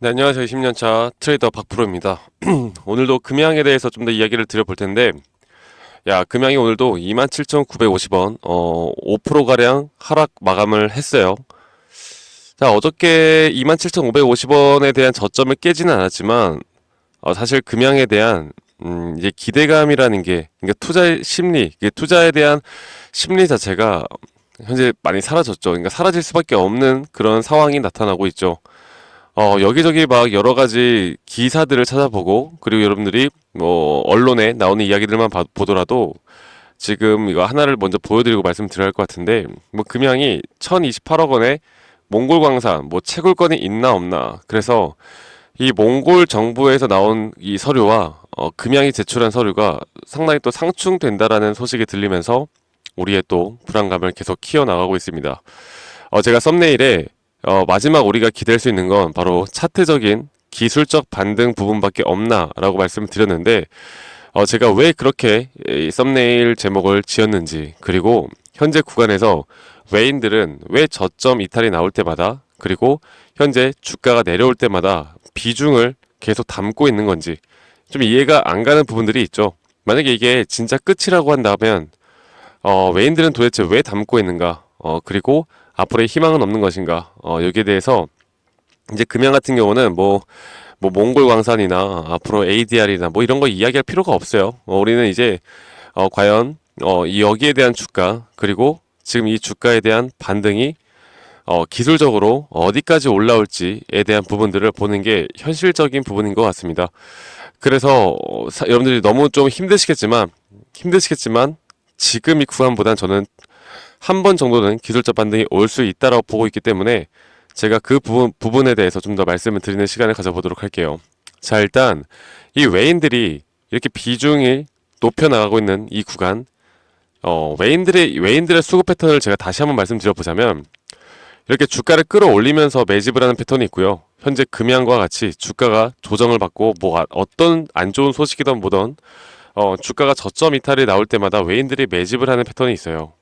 네, 안녕하세요. 10년차 트레이더 박프로입니다. 오늘도 금양에 대해서 좀 더 이야기를 드려볼 텐데, 금양이 오늘도 27,950원, 5%가량 하락 마감을 했어요. 자, 어저께 27,550원에 대한 저점을 깨지는 않았지만, 사실 금양에 대한, 이제 기대감이라는 게, 그러니까 투자의 심리, 이게 투자에 대한 심리 자체가 현재 많이 사라졌죠. 그러니까 사라질 수밖에 없는 그런 상황이 나타나고 있죠. 여기저기 막 여러 가지 기사들을 찾아보고, 그리고 여러분들이 뭐, 언론에 나오는 이야기들만 보더라도, 지금 이거 하나를 먼저 보여드리고 말씀드려야 할 것 같은데, 뭐, 금양이 1028억 원에 몽골 광산, 뭐, 채굴권이 있나 없나. 그래서 이 몽골 정부에서 나온 이 서류와, 금양이 제출한 서류가 상당히 또 상충된다라는 소식이 들리면서, 우리의 또 불안감을 계속 키워나가고 있습니다. 제가 썸네일에 마지막 우리가 기대할 수 있는 건 바로 차트적인 기술적 반등 부분밖에 없나라고 말씀을 드렸는데, 제가 왜 그렇게 이 썸네일 제목을 지었는지, 그리고 현재 구간에서 외인들은 왜 저점 이탈이 나올 때마다, 그리고 현재 주가가 내려올 때마다 비중을 계속 담고 있는 건지 좀 이해가 안 가는 부분들이 있죠. 만약에 이게 진짜 끝이라고 한다면 외인들은 도대체 왜 담고 있는가? 그리고 앞으로의 희망은 없는 것인가? 여기에 대해서 이제 금양 같은 경우는 뭐 몽골 광산이나 앞으로 ADR이나 뭐 이런 거 이야기할 필요가 없어요. 우리는 이제 과연 이 여기에 대한 주가, 그리고 지금 이 주가에 대한 반등이 기술적으로 어디까지 올라올지에 대한 부분들을 보는 게 현실적인 부분인 것 같습니다. 그래서 여러분들이 너무 좀 힘드시겠지만 지금 이 구간보단 저는 한 번 정도는 기술적 반등이 올 수 있다라고 보고 있기 때문에 제가 그 부분에 대해서 좀 더 말씀을 드리는 시간을 가져보도록 할게요. 자, 일단 이 외인들이 이렇게 비중이 높여 나가고 있는 이 구간, 외인들의 수급 패턴을 제가 다시 한번 말씀드려보자면, 이렇게 주가를 끌어올리면서 매집을 하는 패턴이 있고요. 현재 금양과 같이 주가가 조정을 받고 어떤 안 좋은 소식이든 뭐든 주가가 저점 이탈이 나올 때마다 외인들이 매집을 하는 패턴이 있어요.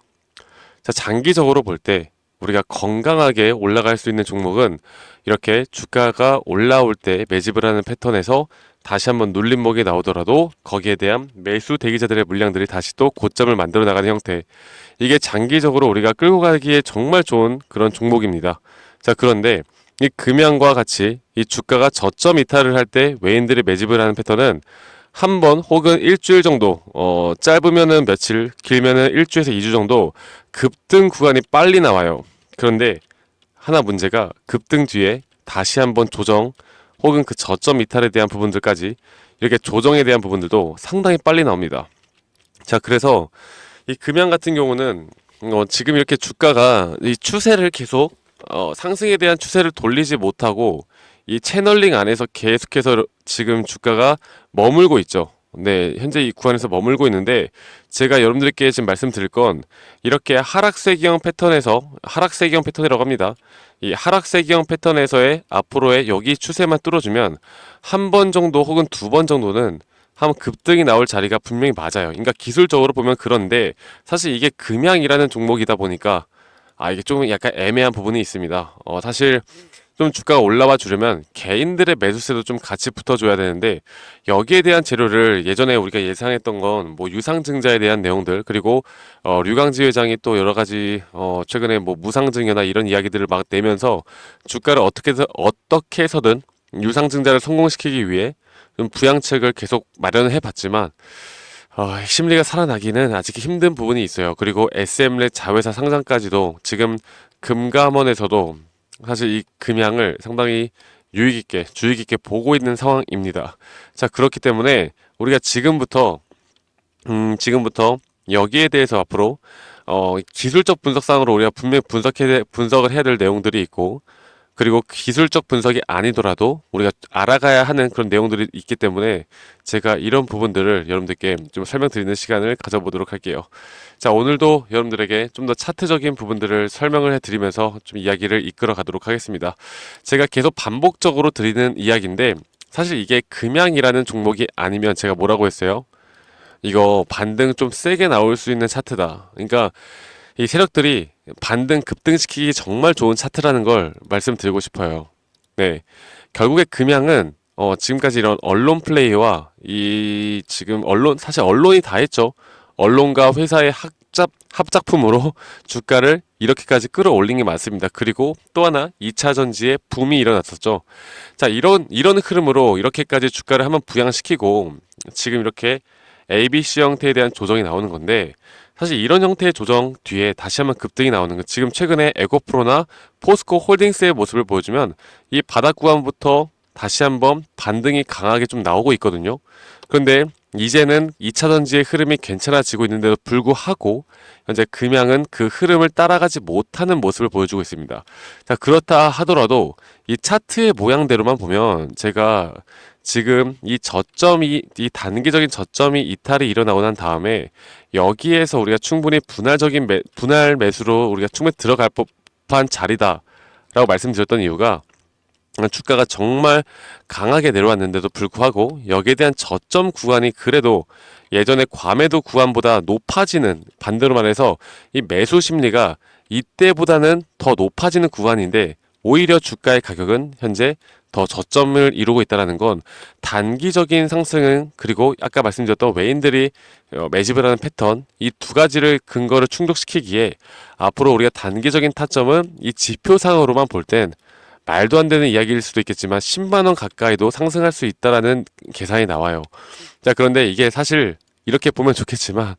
자, 장기적으로 볼 때 우리가 건강하게 올라갈 수 있는 종목은 이렇게 주가가 올라올 때 매집을 하는 패턴에서 다시 한번 눌림목이 나오더라도 거기에 대한 매수 대기자들의 물량들이 다시 또 고점을 만들어 나가는 형태. 이게 장기적으로 우리가 끌고 가기에 정말 좋은 그런 종목입니다. 자, 그런데 이 금양과 같이 이 주가가 저점 이탈을 할 때 외인들이 매집을 하는 패턴은 한 번 혹은 일주일 정도, 짧으면은 며칠, 길면은 일주에서 2주 정도 급등 구간이 빨리 나와요. 그런데 하나 문제가 급등 뒤에 다시 한번 조정 혹은 그 저점 이탈에 대한 부분들까지 이렇게 조정에 대한 부분들도 상당히 빨리 나옵니다. 자, 그래서 이 금양 같은 경우는 지금 이렇게 주가가 이 추세를 계속 상승에 대한 추세를 돌리지 못하고 이 채널링 안에서 계속해서 지금 주가가 머물고 있죠. 네, 현재 이 구간에서 머물고 있는데, 제가 여러분들께 지금 말씀드릴 건 이렇게 하락세기형 패턴이라고 합니다. 이 하락세기형 패턴에서의 앞으로의 여기 추세만 뚫어주면 한 번 정도 혹은 두 번 정도는 한번 급등이 나올 자리가 분명히 맞아요. 그러니까 기술적으로 보면 그런데 사실 이게 금양이라는 종목이다 보니까 이게 좀 약간 애매한 부분이 있습니다. 사실 좀 주가가 올라와 주려면 개인들의 매수세도 좀 같이 붙어줘야 되는데, 여기에 대한 재료를 예전에 우리가 예상했던 건 뭐 유상증자에 대한 내용들, 그리고 류강지 회장이 또 여러 가지 최근에 뭐 무상증여나 이런 이야기들을 막 내면서 주가를 어떻게 해서든 유상증자를 성공시키기 위해 좀 부양책을 계속 마련해 봤지만 심리가 살아나기는 아직 힘든 부분이 있어요. 그리고 SM렛 자회사 상장까지도 지금 금감원에서도 사실 이 금양을 상당히 주의 깊게 보고 있는 상황입니다. 자, 그렇기 때문에 우리가 지금부터 여기에 대해서 앞으로 기술적 분석상으로 우리가 분명히 분석을 해야 될 내용들이 있고, 그리고 기술적 분석이 아니더라도 우리가 알아가야 하는 그런 내용들이 있기 때문에 제가 이런 부분들을 여러분들께 좀 설명드리는 시간을 가져보도록 할게요. 자, 오늘도 여러분들에게 좀 더 차트적인 부분들을 설명을 해드리면서 좀 이야기를 이끌어 가도록 하겠습니다. 제가 계속 반복적으로 드리는 이야기인데, 사실 이게 금양이라는 종목이 아니면 제가 뭐라고 했어요? 이거 반등 좀 세게 나올 수 있는 차트다. 그러니까 이 세력들이 반등 급등시키기 정말 좋은 차트라는 걸 말씀드리고 싶어요. 네. 결국에 금양은 지금까지 이런 언론 플레이와 이 지금 사실 언론이 다 했죠. 언론과 회사의 합작품으로 주가를 이렇게까지 끌어올린 게 맞습니다. 그리고 또 하나 2차 전지의 붐이 일어났었죠. 자, 이런 흐름으로 이렇게까지 주가를 한번 부양시키고 지금 이렇게 ABC 형태에 대한 조정이 나오는 건데, 사실 이런 형태의 조정 뒤에 다시 한번 급등이 나오는 거, 지금 최근에 에고프로나 포스코 홀딩스의 모습을 보여주면 이 바닥 구간부터 다시 한번 반등이 강하게 좀 나오고 있거든요. 그런데 이제는 2차 전지의 흐름이 괜찮아지고 있는데도 불구하고 현재 금양은 그 흐름을 따라가지 못하는 모습을 보여주고 있습니다. 자, 그렇다 하더라도 이 차트의 모양대로만 보면, 제가 지금 이 단기적인 저점이 이탈이 일어나고 난 다음에 여기에서 우리가 충분히 분할 매수로 우리가 충분히 들어갈 법한 자리다라고 말씀드렸던 이유가, 주가가 정말 강하게 내려왔는데도 불구하고 여기에 대한 저점 구간이 그래도 예전에 과매도 구간보다 높아지는, 반대로 말해서 이 매수 심리가 이때보다는 더 높아지는 구간인데, 오히려 주가의 가격은 현재 더 저점을 이루고 있다는 건 단기적인 상승은, 그리고 아까 말씀드렸던 외인들이 매집을 하는 패턴, 이 두 가지를 근거를 충족시키기에 앞으로 우리가 단기적인 타점은 이 지표상으로만 볼 땐 말도 안 되는 이야기일 수도 있겠지만 10만원 가까이도 상승할 수 있다라는 계산이 나와요. 자, 그런데 이게 사실 이렇게 보면 좋겠지만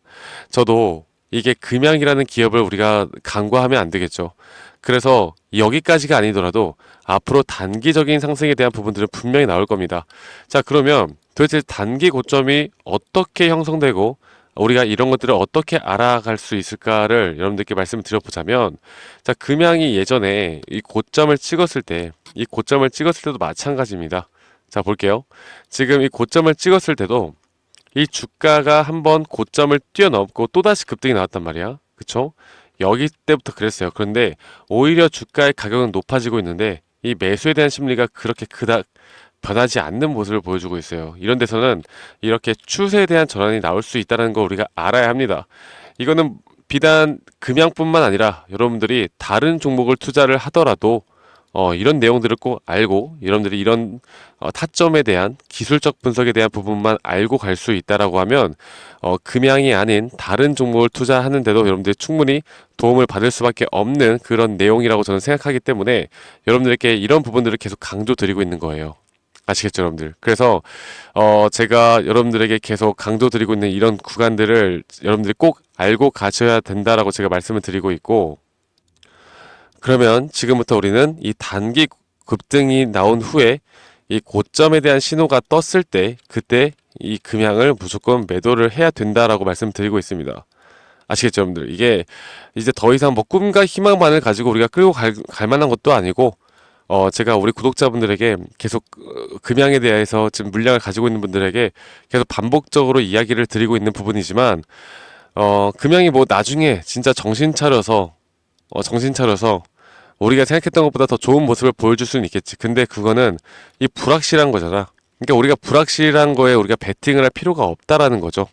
저도 이게 금양이라는 기업을 우리가 간과하면 안 되겠죠. 그래서 여기까지가 아니더라도 앞으로 단기적인 상승에 대한 부분들은 분명히 나올 겁니다. 자, 그러면 도대체 단기 고점이 어떻게 형성되고 우리가 이런 것들을 어떻게 알아갈 수 있을까를 여러분들께 말씀을 드려보자면, 자, 금양이 예전에 이 고점을 찍었을 때도 마찬가지입니다. 자, 볼게요. 지금 이 고점을 찍었을 때도 이 주가가 한번 고점을 뛰어넘고 또다시 급등이 나왔단 말이야. 그쵸? 여기 때부터 그랬어요. 그런데 오히려 주가의 가격은 높아지고 있는데 이 매수에 대한 심리가 그렇게 그닥 변하지 않는 모습을 보여주고 있어요. 이런 데서는 이렇게 추세에 대한 전환이 나올 수 있다는 거 우리가 알아야 합니다. 이거는 비단 금양뿐만 아니라 여러분들이 다른 종목을 투자를 하더라도 이런 내용들을 꼭 알고, 여러분들이 이런 타점에 대한 기술적 분석에 대한 부분만 알고 갈 수 있다라고 하면 금양이 아닌 다른 종목을 투자하는데도 여러분들이 충분히 도움을 받을 수밖에 없는 그런 내용이라고 저는 생각하기 때문에 여러분들께 이런 부분들을 계속 강조드리고 있는 거예요. 아시겠죠, 여러분들? 그래서 제가 여러분들에게 계속 강조드리고 있는 이런 구간들을 여러분들이 꼭 알고 가셔야 된다라고 제가 말씀을 드리고 있고, 그러면 지금부터 우리는 이 단기 급등이 나온 후에 이 고점에 대한 신호가 떴을 때, 그때 이 금양을 무조건 매도를 해야 된다라고 말씀드리고 있습니다. 아시겠죠, 여러분들? 이게 이제 더 이상 뭐 꿈과 희망만을 가지고 우리가 끌고 갈 만한 것도 아니고, 제가 우리 구독자분들에게 계속 금양에 대해서 지금 물량을 가지고 있는 분들에게 계속 반복적으로 이야기를 드리고 있는 부분이지만, 금양이 뭐 나중에 진짜 정신 차려서 우리가 생각했던 것보다 더 좋은 모습을 보여줄 수는 있겠지. 근데 그거는 이 불확실한 거잖아. 그러니까 우리가 불확실한 거에 우리가 베팅을 할 필요가 없다라는 거죠.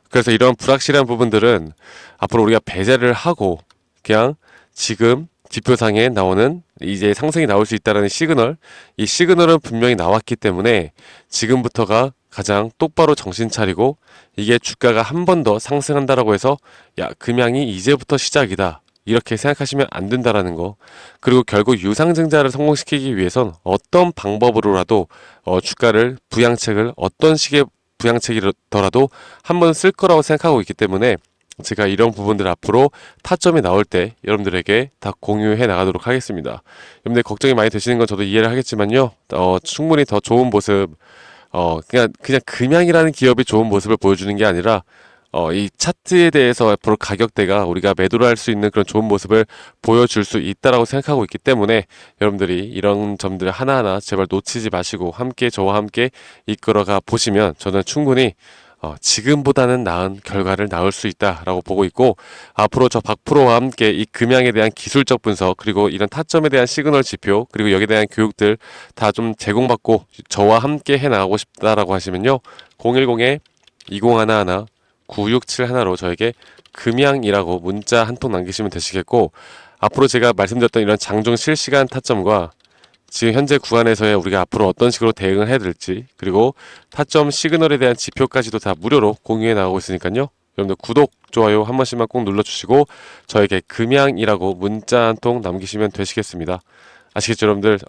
그래서 이런 불확실한 부분들은 앞으로 우리가 배제를 하고 그냥 지금 지표상에 나오는 이제 상승이 나올 수 있다는 시그널, 이 시그널은 분명히 나왔기 때문에 지금부터가 가장 똑바로 정신 차리고, 이게 주가가 한 번 더 상승한다라고 해서 야, 금양이 이제부터 시작이다, 이렇게 생각하시면 안 된다라는 거. 그리고 결국 유상증자를 성공시키기 위해선 어떤 방법으로라도 주가를 어떤 식의 부양책이더라도 한 번 쓸 거라고 생각하고 있기 때문에 제가 이런 부분들 앞으로 타점이 나올 때 여러분들에게 다 공유해 나가도록 하겠습니다. 여러분들 걱정이 많이 되시는 건 저도 이해를 하겠지만요. 충분히 더 좋은 모습, 그냥 금양이라는 기업이 좋은 모습을 보여주는 게 아니라 이 차트에 대해서 앞으로 가격대가 우리가 매도를 할 수 있는 그런 좋은 모습을 보여줄 수 있다라고 생각하고 있기 때문에 여러분들이 이런 점들 하나하나 제발 놓치지 마시고 저와 함께 이끌어가 보시면 저는 충분히 지금보다는 나은 결과를 낳을 수 있다라고 보고 있고, 앞으로 저 박프로와 함께 이 금양에 대한 기술적 분석, 그리고 이런 타점에 대한 시그널 지표, 그리고 여기에 대한 교육들 다 좀 제공받고 저와 함께 해 나가고 싶다라고 하시면요, 010-2011-9671로 저에게 금양이라고 문자 한 통 남기시면 되시겠고, 앞으로 제가 말씀드렸던 이런 장중 실시간 타점과 지금 현재 구간에서의 우리가 앞으로 어떤 식으로 대응을 해야 될지, 그리고 타점 시그널에 대한 지표까지도 다 무료로 공유해 나가고 있으니까요. 여러분들 구독, 좋아요 한 번씩만 꼭 눌러주시고 저에게 금양이라고 문자 한 통 남기시면 되시겠습니다. 아시겠죠, 여러분들?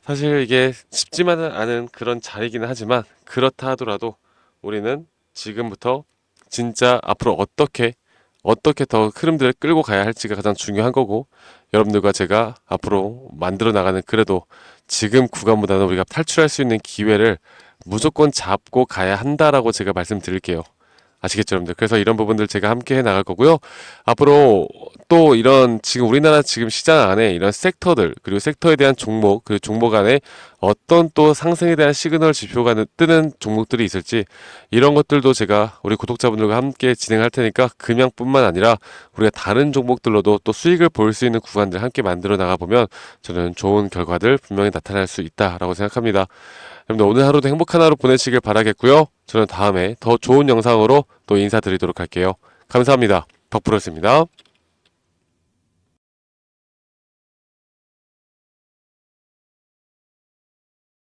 사실 이게 쉽지만은 않은 그런 자리이기는 하지만 그렇다 하더라도 우리는 지금부터 진짜 앞으로 어떻게 더 흐름들을 끌고 가야 할지가 가장 중요한 거고, 여러분들과 제가 앞으로 만들어 나가는 그래도 지금 구간보다는 우리가 탈출할 수 있는 기회를 무조건 잡고 가야 한다라고 제가 말씀드릴게요. 아시겠죠, 여러분들? 그래서 이런 부분들 제가 함께 해 나갈 거고요. 앞으로 또 이런 지금 우리나라 지금 시장 안에 이런 섹터들, 그리고 섹터에 대한 종목, 그리고 종목 안에 어떤 또 상승에 대한 시그널 지표가 뜨는 종목들이 있을지, 이런 것들도 제가 우리 구독자분들과 함께 진행할 테니까 금양뿐만 아니라 우리가 다른 종목들로도 또 수익을 볼 수 있는 구간들 함께 만들어 나가 보면 저는 좋은 결과들 분명히 나타날 수 있다라고 생각합니다. 여러분들 오늘 하루도 행복한 하루 보내시길 바라겠고요. 저는 다음에 더 좋은 영상으로 또 인사드리도록 할게요. 감사합니다. 덕브로스입니다.